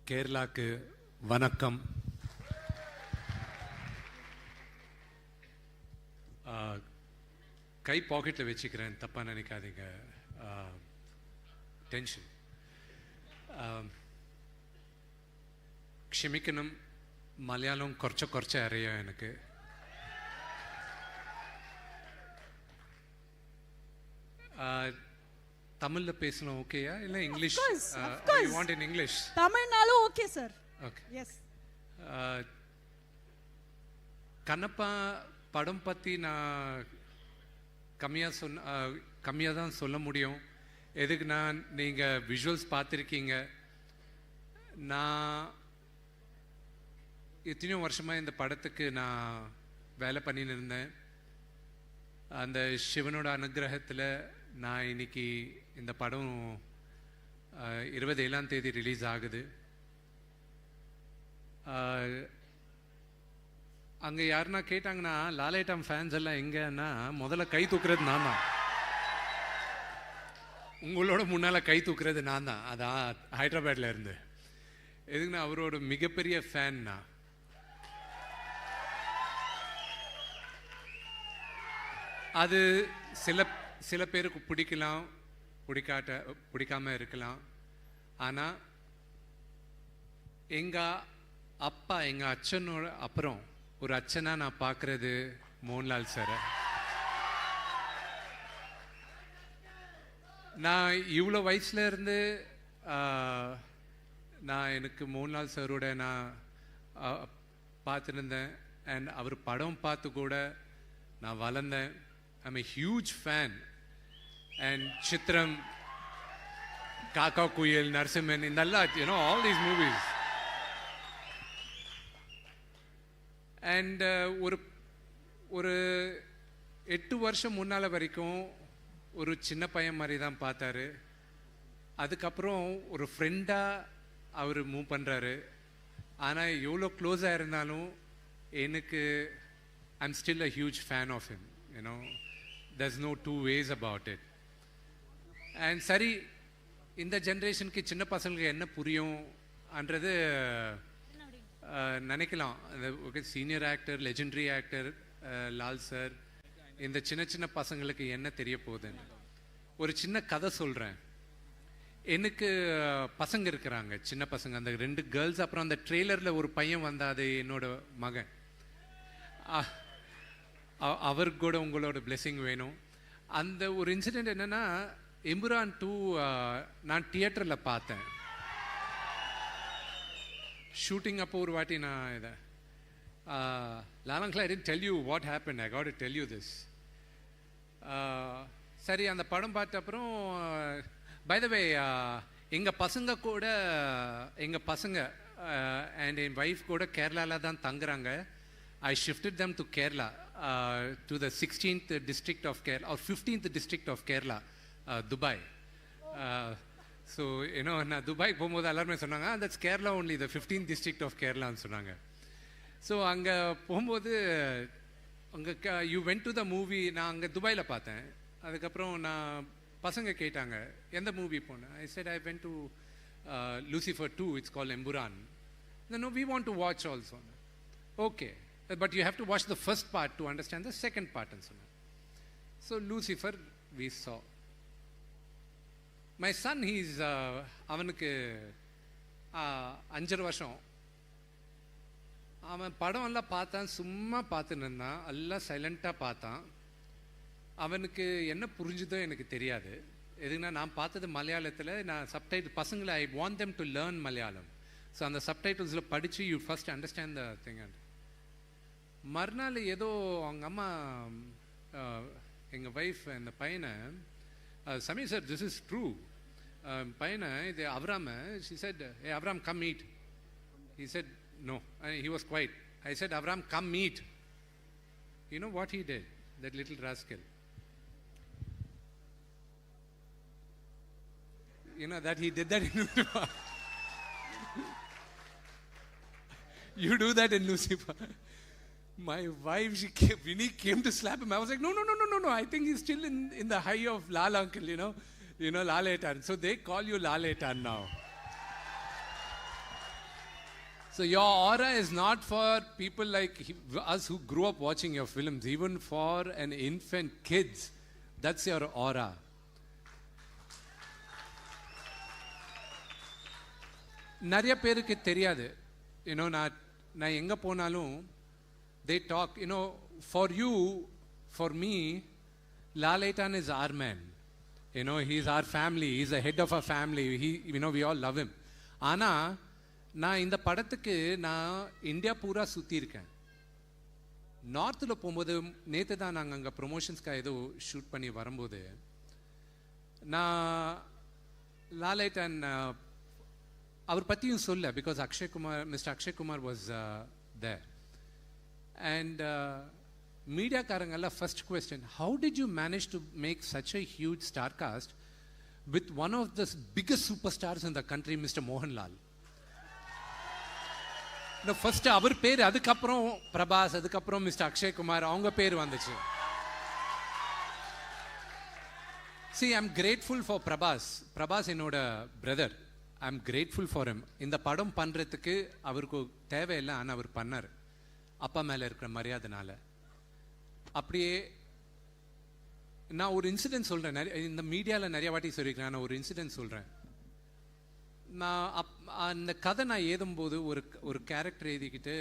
கேரளாக்கு வணக்கம். கை பாக்கெட்டில் வச்சுக்கிறேன், தப்பாக நினைக்காதீங்க. டென்ஷன். ക്ഷമിക്കണം, മലയാളം കുറച്ച് അറിയാം എനിക്ക്. தமிழ்ல பேசணும் ஓகேயா இல்ல English? You want in English? தமிழ்னாலும் ஓகே சார். Okay. Yes. கண்ணப்பா படம் பற்றி நான் கம்மியாக தான் சொல்ல முடியும். எதுக்குன்னா நீங்கள் விஷுவல்ஸ் பார்த்துருக்கீங்க. நான் எத்தனையோ வருஷமாக இந்த படத்துக்கு நான் வேலை பண்ணின்னு இருந்தேன். அந்த சிவனோட அனுகிரகத்தில் நான் இன்னைக்கு இந்த படம் 27ஆம் தேதி ரிலீஸ் ஆகுது. அங்கே யாருன்னா கேட்டாங்கன்னா லாலேட்டம் ஃபேன்ஸ் எல்லாம் எங்கன்னா முதல்ல கை தூக்குறது நான் தான். உங்களோட முன்னால் கை தூக்குறது நான் தான். அதான் ஹைதராபாத்ல இருந்து. எதுக்குன்னா அவரோட மிகப்பெரிய ஃபேன் நான். அது சில பேருக்கு பிடிக்கலாம், பிடிக்காம இருக்கலாம். ஆனால் எங்கள் அப்பா, எங்கள் அச்சனோட அப்புறம் ஒரு அச்சனா நான் பார்க்குறது மோகன்லால் சாரை. நான் இவ்வளோ வயசுல இருந்து நான் எனக்கு மோகன்லால் சாரோட நான் பார்த்துருந்தேன். அண்ட் அவர் படம் பார்த்து கூட நான் வளர்ந்தேன். I'm a huge fan. And Chitram, Kaka Kuyil, Narsimhan, in Allah, you know, all these movies. And ஒரு 8 வருஷம் முன்னால் வரைக்கும் ஒரு சின்ன பையன் மாதிரி தான் பார்த்தாரு. அதுக்கப்புறம் ஒரு ஃப்ரெண்டாக அவர் மூவ் பண்ணுறாரு. ஆனால் எவ்வளோ க்ளோஸாக இருந்தாலும் எனக்கு I'm still a huge fan of him, you know. There's no two ways about it. And சரி, இந்த ஜென்ரேஷனுக்கு சின்ன பசங்களுக்கு என்ன புரியும்ன்றது நினைக்கலாம். Okay, senior actor, legendary actor Lal sir, இந்த சின்ன பசங்களுக்கு என்ன தெரிய போகுதுன்னு ஒரு சின்ன கதை சொல்கிறேன். எனக்கு பசங்க இருக்கிறாங்க, சின்ன பசங்க, அந்த 2 கேர்ள்ஸ். அப்புறம் அந்த ட்ரெய்லரில் ஒரு பையன் வந்தா, அது என்னோட மகன். அவருக்கு கூட உங்களோட பிளெஸிங் வேணும். அந்த ஒரு இன்சிடெண்ட் என்னென்னா, எம்புரான் 2 நான் தியேட்டரில் பார்த்தேன். ஷூட்டிங் அப்போ ஒரு வாட்டி நான் இதை லாலங்கில் I didn't tell you what happen, I got to tell you this. சரி, அந்த படம் பார்த்த அப்புறம் பை த வே எங்கள் பசங்க கூட, எங்கள் பசங்க அண்ட் என் ஒய்ஃப் கூட கேரளாவில் தான் தங்குறாங்க. I shifted them to Kerala, to the 16th district of Kerala, or 15th district of Kerala, Dubai. So, you know, நான் துபாய் போகும்போது எல்லாருமே சொன்னாங்க, that's Kerala only, the 15th district of Kerala ன்னு சொன்னாங்க. So அங்கே போகும்போது அங்கே you went to the movie, நான் அங்கே துபாயில் பார்த்தேன். அதுக்கப்புறம் நான் பசங்க கேட்டாங்க எந்த மூவி போனேன். I said I went to Lucifer 2, it's called Emburan. No, we want to watch also. Okay. But you have to watch the first part to understand the second part and so on. So Lucifer we saw. My son, he's அவனுக்கு 5 வருஷம். அவன் படம் எல்லாம் பார்த்தான், சும்மா பார்த்துன்னு இருந்தான், எல்லாம் சைலண்ட்டாக பார்த்தான். அவனுக்கு என்ன புரிஞ்சுதோ எனக்கு தெரியாது. எதுக்குன்னா நான் பார்த்தது மலையாளத்தில். நான் சப்டைட்டில் பசங்களை I want them to learn Malayalam. So அந்த சப்டைட்டில்ஸில் படித்து you first understand the thing. மறுநாள் ஏதோ அவங்க அம்மா, எங்கள் ஒய்ஃப் இந்த பையனை, Sameer sir this is true, பையனை இது அவராம, she said, hey Avram, come meet. He said no, he was quiet. I said, Avram, come meet. You know what he did, that little rascal? You know that he did that in Lucifer. You do that in Lucifer. My wife, when he came to slap him, I was like, no. I think he's still in the high of Lal uncle, you know, Laletan. So they call you Laletan now. So your aura is not for people like us who grew up watching your films, even for an infant kids. That's your aura. நிறைய பேருக்கு தெரியாது. நான் எங்கே போனாலும் they talk, for you, for me, Lalaitan is our man. He's our family. He's the head of our family. We all love him. ஆனால் நான் இந்த படத்துக்கு நான் இந்தியா பூரா சுற்றியிருக்கேன். நார்த்தில் போகும்போது நேற்று தான் நாங்கள் அங்கே ப்ரொமோஷன்ஸ்க்காக ஏதோ ஷூட் பண்ணி வரும்போது நான் லாலைட்டன் அவர் பற்றியும் சொல்ல, because mister Akshay Kumar was there. And மீடியாக்காரங்கெல்லாம் first question, how did you manage to make such a huge star cast with one of the biggest super stars in the country, mister Mohanlal. First அவர் பேர், அதுக்கப்புறம் பிரபாஸ், அதுக்கப்புறம் மிஸ்டர் அக்ஷய் குமார், அவங்க பேர் வந்துச்சு. See, I'm grateful for Prabhas. Prabhas என்னோட brother. I'm grateful for him. இந்த படம் பண்றதுக்கு அவருக்கு தேவையில்லை, ஆனால் அவர் பண்ணார் அப்பா மேலே இருக்கிற மரியாதைனால. அப்படியே நான் ஒரு இன்சிடென்ட் சொல்கிறேன், இந்த மீடியாவில் நிறைய வாட்டி சொல்லியிருக்கேன். நான் ஒரு இன்சிடென்ட் சொல்கிறேன். நான் அந்த கதை நான் எழுதும்போது ஒரு கேரக்டர் எழுதிக்கிட்டு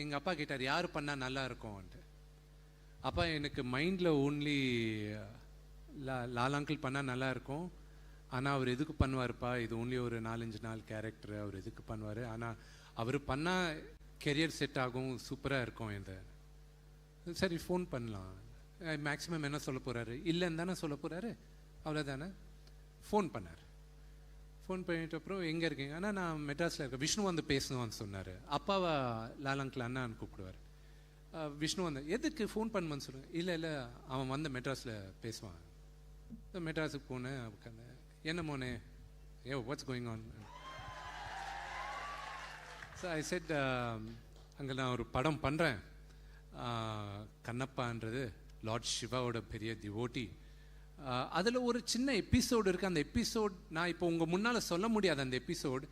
எங்கள் அப்பா கேட்டார், யார் பண்ணால் நல்லா இருக்கும்ன்ட்டு. அப்பா எனக்கு மைண்டில் ஓன்லி லால் அங்கிள் பண்ணால் நல்லா இருக்கும், ஆனால் அவர் எதுக்கு பண்ணுவார்ப்பா, இது ஓன்லி ஒரு 4-5 நாள் கேரக்டர், அவர் எதுக்கு பண்ணுவார், ஆனால் அவர் பண்ணால் கெரியர் செட் ஆகும், சூப்பராக இருக்கும். இந்த சரி ஃபோன் பண்ணலாம், மேக்ஸிமம் என்ன சொல்ல போகிறாரு, இல்லைன்னு தானே சொல்ல போகிறாரு, அவ்வளோதானே. ஃபோன் பண்ணார். ஃபோன் பண்ணிட்டு அப்புறம் எங்கே இருக்கீங்க, ஆனால் நான் மெட்ராஸில் இருக்கேன், விஷ்ணு வந்து பேசணும்னு சொன்னார். அப்பாவை லால் அங்கிள் அண்ணான்னு கூப்பிடுவார். விஷ்ணு வந்து எதுக்கு ஃபோன் பண்ணுன்னு சொல்லுவேன். இல்லை அவன் வந்து மெட்ராஸில் பேசுவான். மெட்ராஸுக்கு போனேன், உட்காந்து என்ன மோனே, what's going on. So I said, அங்கே நான் ஒரு படம் பண்ணுறேன், கண்ணப்பான்றது லார்ட் சிவாவோட பெரிய டிவோட்டி. அதில் ஒரு சின்ன எபிசோடு இருக்குது. அந்த எபிசோட் நான் இப்போ உங்கள் முன்னால் சொல்ல முடியாது. அந்த எபிசோட்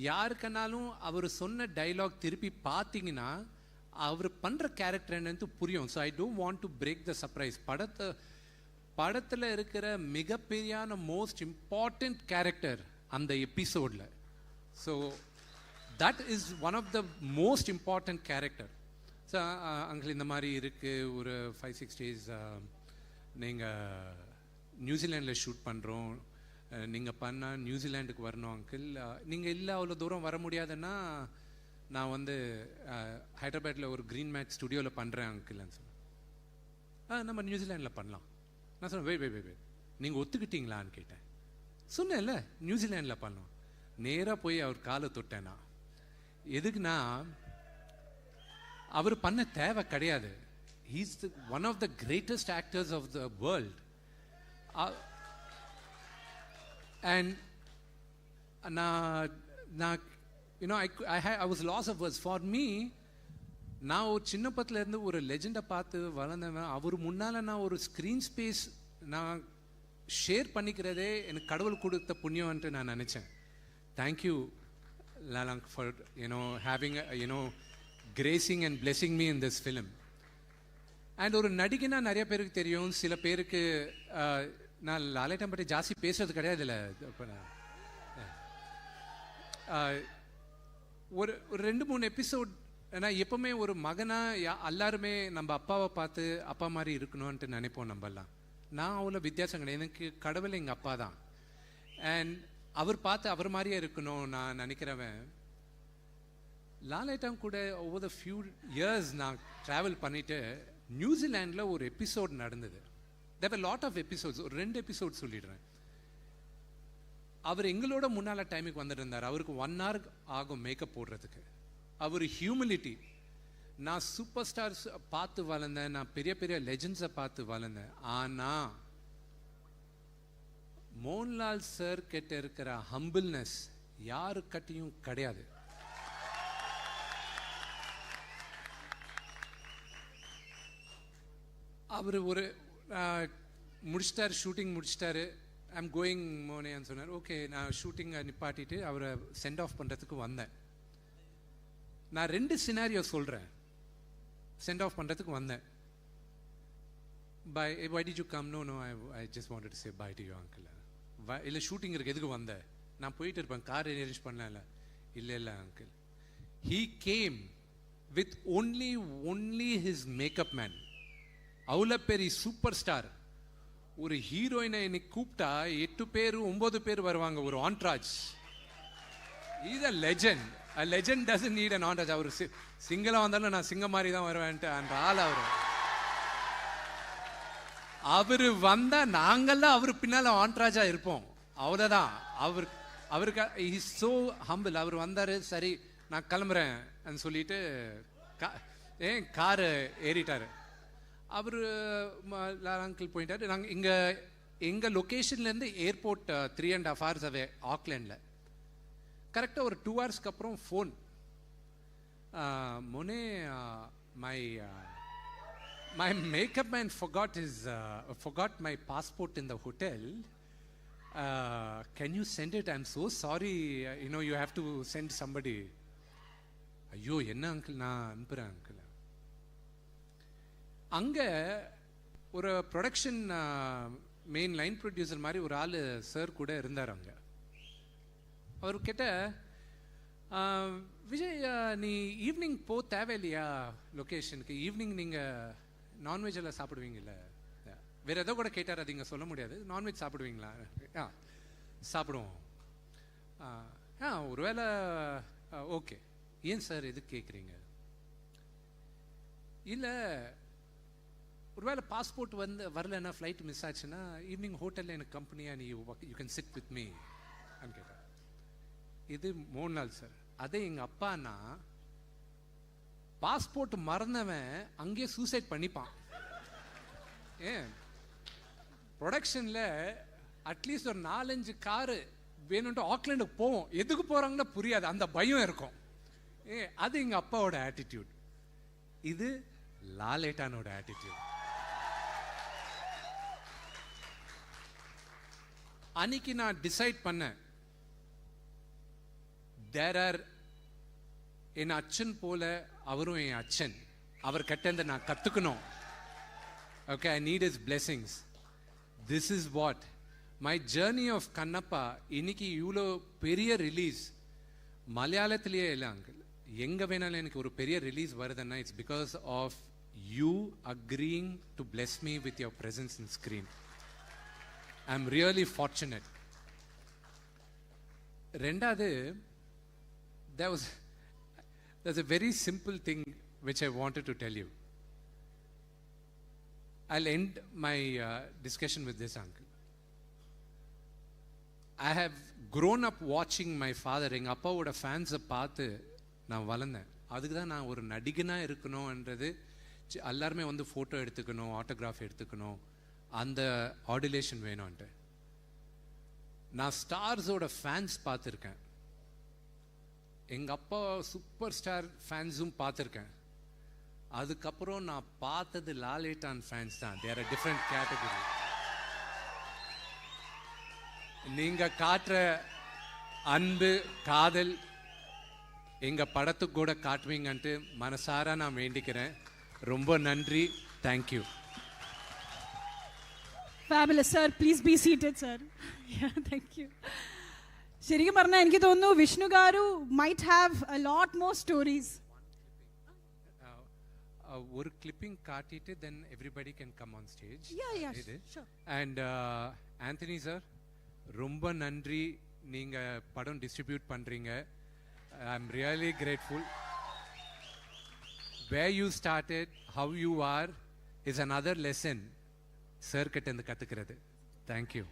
யாருக்குனாலும் அவர் சொன்ன டைலாக் திருப்பி பார்த்தீங்கன்னா அவர் பண்ணுற கேரக்டர் என்னன்னு புரியும். So I don't want to break the surprise. படத்தில் இருக்கிற மிகப்பெரியான மோஸ்ட் இம்பார்ட்டண்ட் கேரக்டர் அந்த எபிசோடில். So that is one of the most important character. ஸோ அங்கிள் இந்த மாதிரி இருக்குது, ஒரு 5-6 days நீங்கள் நியூசிலாண்டில் ஷூட் பண்ணுறோம், நீங்கள் பண்ணால் நியூசிலாண்டுக்கு வரணும் அங்கிள். நீங்கள் இல்லை அவ்வளோ தூரம் வர முடியாதுன்னா நான் வந்து ஹைதராபாத்தில் ஒரு க்ரீன் மேட் ஸ்டுடியோவில் பண்ணுறேன் அங்கிள்னு சொன்னேன். நம்ம நியூசிலாண்டில் பண்ணலாம். நான் சொன்னேன், வே நீங்கள் ஒத்துக்கிட்டீங்களான்னு கேட்டேன். சொன்னேன்ல நியூசிலாண்டில் பண்ணோம். நேராக போய் அவர் காலை தொட்டேன்னா, எதுக்குன்னா அவர் பண்ண தேவை கிடையாது. He's one of the greatest actors of the world. And I was lost of words. For me, நான் ஒரு சின்ன பத்திலேருந்து ஒரு லெஜெண்டை பார்த்து வளர்ந்தவன். அவர் முன்னால் நான் ஒரு ஸ்க்ரீன் ஸ்பேஸ் நான் ஷேர் பண்ணிக்கிறதே எனக்கு கடவுள் கொடுத்த புண்ணியம்ன்ட்டு நான் நினச்சேன். Thank you Lalang for having gracing and blessing me in this film. And ஒரு நடிகைனா நிறைய பேருக்கு தெரியும், சில பேருக்கு நான் லாலைட்டன் பற்றி ஜாஸ்தி பேசுறது கிடையாது. இல்லை ஒரு 2-3 எபிசோட். நான் எப்பவுமே ஒரு மகனா எல்லாருமே நம்ம அப்பாவை பார்த்து அப்பா மாதிரி இருக்கணும்ன்ட்டு நினைப்போம் நம்மெல்லாம். நான் அவ்வளோ வித்தியாசம் கிடையாது. எனக்கு கடவுள் எங்கள் அப்பா தான். அண்ட் அவர் பார்த்து அவர் மாதிரியே இருக்கணும் நான் நினைக்கிறவன். லாலைட்டன் கூட ஓவர் த ஃபியூ இயர்ஸ் நான் ட்ராவல் பண்ணிவிட்டு நியூசிலாண்டில் ஒரு எபிசோட் நடந்தது. தேர் வர் லாட் ஆஃப் எபிசோட்ஸ். ஒரு 2 எபிசோட் சொல்லிடுறேன். அவர் எங்களோட முன்னால் டைமுக்கு வந்துட்டு இருந்தார். அவருக்கு 1 hour ஆகும் மேக்கப் போடுறதுக்கு. அவர் ஹியூமிலிட்டி. நான் சூப்பர் ஸ்டார்ஸ் பார்த்து வளர்ந்தேன், நான் பெரிய பெரிய லெஜெண்ட்ஸை பார்த்து வளர்ந்தேன். ஆனால் மோகன்லால் சார் கிட்ட இருக்கிற ஹம்பிள்னஸ் யாருக்கிட்டையும் கிடையாது. அவர் ஒரு முடிச்சிட்டார், ஷூட்டிங் முடிச்சிட்டாரு. ஐம் கோயிங் மோனேன்னு சொன்னார். ஓகே, நான் ஷூட்டிங்கை நிப்பாட்டிட்டு அவரை சென்ட் ஆஃப் பண்ணுறதுக்கு வந்தேன். நான் 2 சினாரியோ சொல்கிறேன். சென்ட் ஆஃப் பண்ணுறதுக்கு வந்தேன். why did you come? No, I just wanted to say bye to you, uncle. இல்லை ஷூட்டிங் இருக்கு, எதுக்கு வந்தேன்? நான் போயிட்டு இருப்பேன், கார் அரேஞ்ச் பண்ணல. இல்லை uncle. He came with only his makeup man. அவ்வளோ பெரிய சூப்பர் ஸ்டார் ஒரு ஹீரோயினை இன்னைக்கு கூப்பிட்டா 8 பேர் 9 பேர் வருவாங்க, ஒரு entourage. Is a legend. A legend doesn't need an entourage. அவர் சிங்களா வந்தாலும் நான் சிங்கம் மாதிரி தான் வருவேன்ட்டு அந்த ஆள். அவரு வந்தா நாங்கெல்லாம் அவரு பின்னால ஆன்ட்ராஜா இருப்போம், அவ்வளோதான். அவருக்கு இஸ் சோ ஹம்பிள். அவர் வந்தாரு, சரி நான் கிளம்புறேன் சொல்லிட்டு காரு ஏறிட்டாரு. அவர் அங்கிள் போயிட்டாரு. நாங்கள் எங்கள் லொக்கேஷன்லேருந்து ஏர்போர்ட் 3.5 hours அவே, ஆக்லேண்டில். கரெக்டாக ஒரு 2 hours அப்புறம் phone, மோனே my makeup man forgot my passport in the hotel. Can you send it? I'm so sorry. You have to send somebody. ஐயோ என்ன அங்கிள், நான் அனுப்புகிறேன் அங்கிள். அங்கே ஒரு ப்ரொடக்ஷன் மெயின் லைன் ப்ரொடியூசர் மாதிரி ஒரு ஆள் சார் கூட இருந்தார் அங்கே. அவர்கிட்ட, விஜய் நீ ஈவினிங் தேவையில்லையா லொக்கேஷனுக்கு? ஈவினிங் நீங்கள் நான்வெஜ் எல்லாம் சாப்பிடுவீங்கல்ல? வேறு எதோ கூட கேட்டார், அது இங்கே சொல்ல முடியாது. நான்வெஜ் சாப்பிடுவீங்களா? சாப்பிடுவோம். ஒருவேளை ஓகே. ஏன் சார் எதுக்கு கேட்குறீங்க? இல்லை ஒருவேளை பாஸ்போர்ட் வரலன்னா, ஃப்ளைட் மிஸ் ஆச்சுன்னா ஈவினிங் ஹோட்டலில் எனக்கு கம்பெனியாக நீ you can sit with me அப்படின்னு கேட்டார். இது 3 நாள் சார். அதே எங்கள் அப்பானா பாஸ்போர்ட் மறந்தவன் அங்கேயே சூசைட் பண்ணிப்பான். ப்ரொடக்ஷனில் அட்லீஸ்ட் ஒரு 4-5 காரு வேணும்ட்டு ஆக்லாண்டுக்கு போவோம். எதுக்கு போகிறாங்கன்னா புரியாது, அந்த பயம் இருக்கும். அது எங்கள் அப்பாவோட ஆட்டிடியூட். இது லாலேட்டானோட ஆட்டிடியூட். அன்னைக்கு நான் டிசைட் பண்ணேன், என் அச்சன் போல அவரும் என் அச்சன். அவர் கிட்ட நான் கற்றுக்கணும். Okay, I need his blessings. This is what my journey of Kannappa. இன்னைக்கு இவ்வளோ பெரிய ரிலீஸ் மலையாளத்திலேயே இல்லை அங்கிள், எங்கே வேணாலும் எனக்கு ஒரு பெரிய ரிலீஸ் வருதுன்னா it's because of you agreeing to bless me with your presence in screen. I am really fortunate. ரெண்டாவது, there's a very simple thing which I wanted to tell you. I'll end my discussion with this, uncle. I have grown up watching my father. எங்கள் அப்பாவோட ஃபேன்ஸை பார்த்து நான் வளர்ந்தேன். அதுக்கு தான் நான் ஒரு நடிகனாக இருக்கணும்ன்றது. எல்லாருமே ஃபோட்டோ எடுத்துக்கணும், ஆட்டோகிராஃப் எடுத்துக்கணும், அந்த ஆடுலேஷன் வேணும்ன்ட்டு. நான் ஸ்டார்ஸோட ஃபேன்ஸ் பார்த்துருக்கேன், எங்கள் அப்பா சூப்பர் ஸ்டார் ஃபேன்ஸும் பார்த்துருக்கேன். அதுக்கப்புறம் நான் பார்த்தது லாலேட்டான் ஃபேன்ஸ் தான். There are different category. நீங்கள் காட்டுற அன்பு, காதல் எங்கள் படத்துக்கு கூட காட்டுவீங்கன்ட்டு மனசார நான் வேண்டிக்கிறேன். ரொம்ப நன்றி. Thank you. Fabulous, sir. Please be seated, sir. Yeah, thank you. ശരിക്കും പറഞ്ഞാൽ എനിക്ക് തോന്നുന്നു Vishnu Garu might have a lot more stories. ഒരു clipping കാട്ടിട്ട് then everybody can come on stage. Yeah, sure. And Anthony sir, ரொம்ப நன்றி. நீங்க படம் டிஸ்ட்ரிபியூட் பண்றீங்க. I'm really grateful. Where you started, how you are is another lesson sir கிட்ட இருந்து கத்துக்கிறது. Thank you.